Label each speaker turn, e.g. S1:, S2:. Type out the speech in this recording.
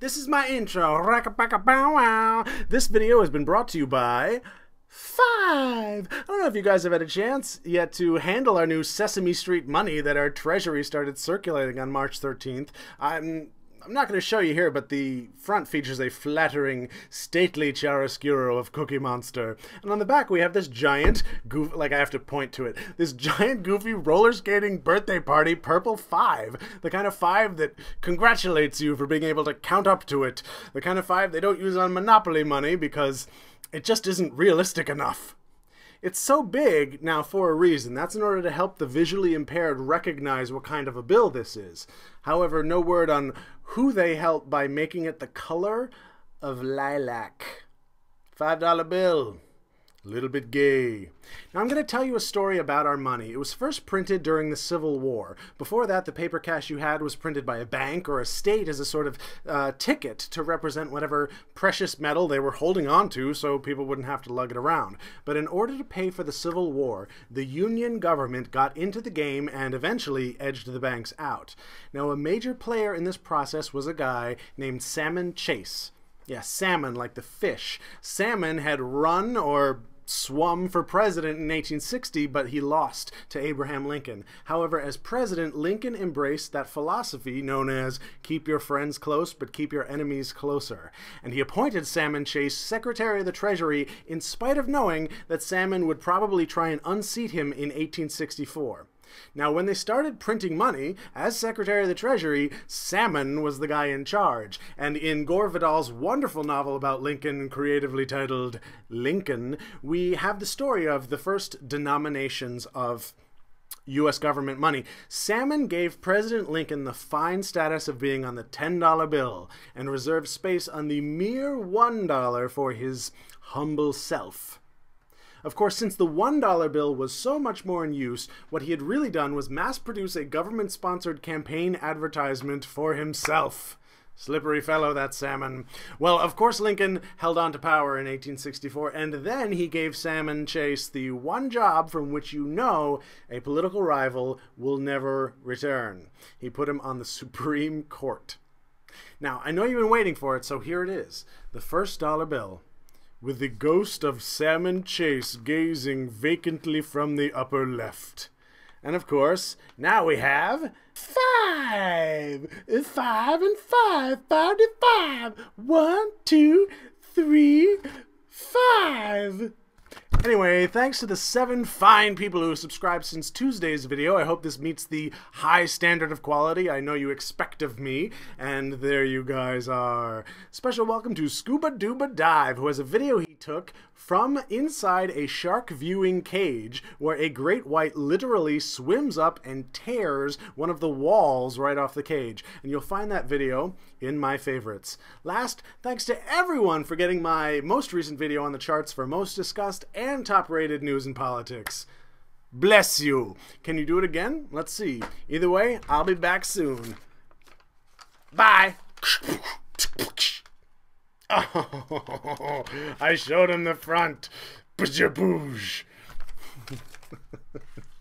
S1: This is my intro. Racka-backa-bow-wow. This video has been brought to you by Five. I don't know if you guys have had a chance yet to handle our new Sesame Street money that our treasury started circulating on March 13th. I'm not going to show you here, but the front features a flattering, stately chiaroscuro of Cookie Monster. And on the back we have this giant, I have to point to it, this giant goofy roller skating birthday party purple 5. The kind of 5 that congratulates you for being able to count up to it. The kind of 5 they don't use on Monopoly money because it just isn't realistic enough. It's so big now for a reason. That's in order to help the visually impaired recognize what kind of a bill this is. However, no word on who they help by making it the color of lilac. $5 bill. A little bit gay. Now I'm going to tell you a story about our money. It was first printed during the Civil War. Before that, the paper cash you had was printed by a bank or a state as a sort of ticket to represent whatever precious metal they were holding on to so people wouldn't have to lug it around. But in order to pay for the Civil War, the Union government got into the game and eventually edged the banks out. Now a major player in this process was a guy named Salmon Chase. Yeah, salmon like the fish. Salmon had run or swum for president in 1860, but he lost to Abraham Lincoln. However, as president, Lincoln embraced that philosophy known as keep your friends close, but keep your enemies closer. And he appointed Salmon Chase Secretary of the Treasury in spite of knowing that Salmon would probably try and unseat him in 1864. Now, when they started printing money, as Secretary of the Treasury, Salmon was the guy in charge. And in Gore Vidal's wonderful novel about Lincoln, creatively titled Lincoln, we have the story of the first denominations of U.S. government money. Salmon gave President Lincoln the fine status of being on the $10 bill and reserved space on the mere $1 for his humble self. Of course, since the $1 bill was so much more in use, what he had really done was mass-produce a government-sponsored campaign advertisement for himself. Slippery fellow, that Salmon. Well, of course, Lincoln held on to power in 1864, and then he gave Salmon Chase the one job from which you know a political rival will never return. He put him on the Supreme Court. Now, I know you've been waiting for it, so here it is. The first dollar bill, with the ghost of Salmon Chase gazing vacantly from the upper left. And of course, now we have 5! 5 and 5, 55! 1, 2, 3, 5! Anyway, thanks to the 7 fine people who have subscribed since Tuesday's video. I hope this meets the high standard of quality I know you expect of me. And there you guys are. Special welcome to Scuba Dooba Dive, who has a video he took from inside a shark viewing cage where a great white literally swims up and tears one of the walls right off the cage. And you'll find that video in my favorites. Last, thanks to everyone for getting my most recent video on the charts for most discussed and top-rated news and politics. Bless you. Can you do it again? Let's see. Either way, I'll be back soon. Bye. Oh, I showed him the front. Boosh.